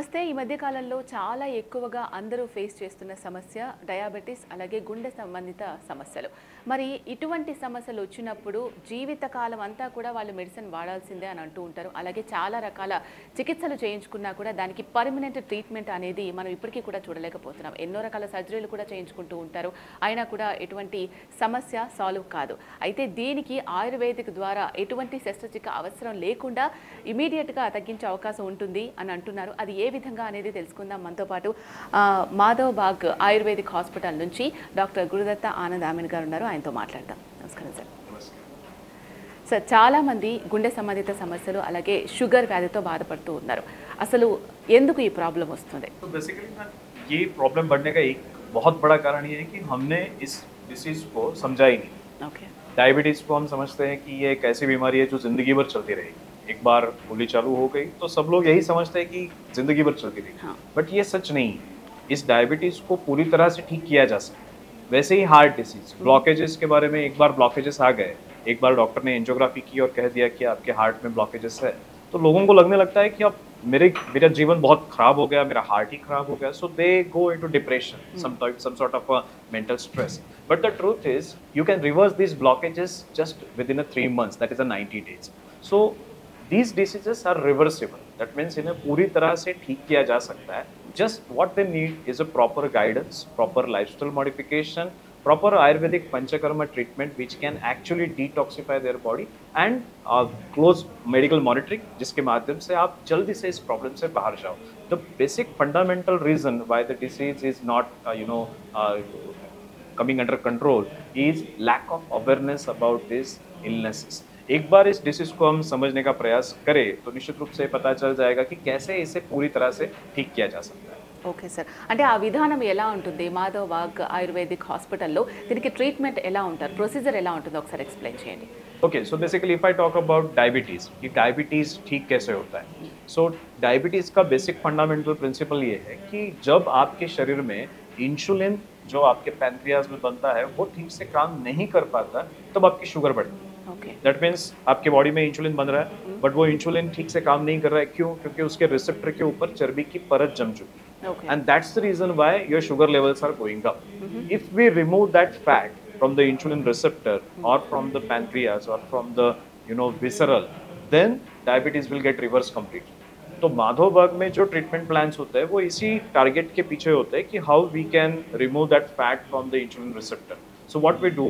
వస్తే ఈ మధ్య కాలంలో చాలా ఎక్కువగా అందరూ ఫేస్ చేస్తున్న సమస్య డయాబెటిస్ అలాగే గుండె సంబంధిత సమస్యలు. మరి ఇటువంటి సమస్యలు వచ్చినప్పుడు జీవితకాలం అంతా కూడా వాళ్ళు మెడిసిన్ వాడాల్సిందే అని అంటూ ఉంటారు. అలాగే చాలా రకాల చికిత్సలు చేయించుకున్నా కూడా దానికి పర్మనెంట్ ట్రీట్మెంట్ అనేది మనం ఇప్పటికీ కూడా చూడలేకపోతున్నాం. ఎన్నో రకాల సర్జరీలు కూడా చేయించుకుంటూ ఉంటారు. అయినా కూడా ఎటువంటి సమస్య సాల్వ్ కాదు. అయితే దీనికి ఆయుర్వేదిక్ ద్వారా ఎటువంటి శస్త్రచికిత్స అవసరం లేకుండా ఇమీడియట్‌గా తగ్గించే అవకాశం ఉంటుంది అని అంటున్నారు. అది ఏ విధంగా అనేది తెలుసుకుందాం. మనతో పాటు మాధవ్ బాగ్ ఆయుర్వేదిక్ హాస్పిటల్ నుంచి డాక్టర్ గురుదత్త ఆనంద్ ఆమెన్ గారు ఉన్నారు. ఆయనతో మాట్లాడదాం. నమస్కారం సార్. సార్, చాలా మంది గుండె సంబంధిత సమస్యలు అలాగే షుగర్ వ్యాధితో బాధపడుతూ ఉన్నారు. అసలు ఎందుకు ఈ ప్రాబ్లం వస్తుంది? तो बेसिकली ना ये प्रॉब्लम बढ़ने का एक बहुत बड़ा कारण ये है कि हमने इस डिसीज को समझा ही नहीं। ఓకే. डायबिटीज को हम समझते हैं कि ये एक ऐसी बीमारी है जो जिंदगी भर चलती रहेगी। एक बार गोली चालू हो गई तो सब लोग यही समझते हैं कि जिंदगी भर चलती रहेगी। हाँ. बट ये सच नहीं है। इस डायबिटीज को पूरी तरह से ठीक किया जा सकता है। वैसे ही हार्ट डिसीज ब्लॉकेजेस के बारे में, एक बार ब्लॉकेजेस आ गए, एक बार डॉक्टर ने एंजियोग्राफी की और कह दिया कि आपके हार्ट में ब्लॉकेजेस है, तो लोगों को लगने लगता है कि अब मेरा जीवन बहुत खराब हो गया, मेरा हार्ट ही खराब हो गया, so they go into depression, some sort of a mental stress. But the truth is you can reverse these blockages just within a 3 months, that is a 90 days. So these diseases are reversible. That means इन्हें पूरी तरह से ठीक किया जा सकता है. Just what they need is a proper guidance, proper lifestyle modification, proper Ayurvedic Panchakarma treatment which can actually detoxify their body and close medical monitoring जिसके माध्यम से आप जल्दी से इस प्रॉब्लम से बाहर जाओ. The basic fundamental reason why the disease is not coming under control is lack of awareness about these illnesses. एक बार इस डिसीज को हम समझने का प्रयास करें तो निश्चित रूप से पता चल जाएगा कि कैसे इसे पूरी तरह से ठीक किया जा सकता है. Okay sir. అంటే ఆ విధానం ఎలా ఉంటుంది? మాధవ్ బాగ్ ఆయుర్వేదిక్ హాస్పిటల్లో దీనికి ట్రీట్మెంట్ ఎలా ఉంటారు? ప్రొసీజర్ ఎలా ఉంటుందో ఒకసారి ఎక్స్ప్లెయిన్ చేయండి. Okay, so basically if I talk about diabetes, कि डायबिटीज ठीक कैसे होता है. सो डायबिटीज का बेसिक फंडामेंटल प्रिंसिपल ये है कि जब आपके शरीर में इंसुलिन जो आपके पैनक्रियाज में बनता है वो ठीक से काम नहीं कर पाता, तब आपकी शुगर बढ़ती है. ఓకే. दैट मीन्स आपके बॉडी में इंसुलिन बन रहा है बट वो इंसुलिन ठीक से काम नहीं कर रहा है. क्यों? क्योंकि उसके रिसेप्टर के ऊपर चर्बी की परत जम चुकी है. Okay. And that's the reason why your sugar levels are going up. If we remove that fat from the insulin receptor or from the pancreas or from the visceral, then diabetes will get reversed completely. तो माधव बाग में जो treatment plans होते हैं वो इसी target के पीछे होते हैं कि how we can remove that fat from the insulin receptor. So what we do,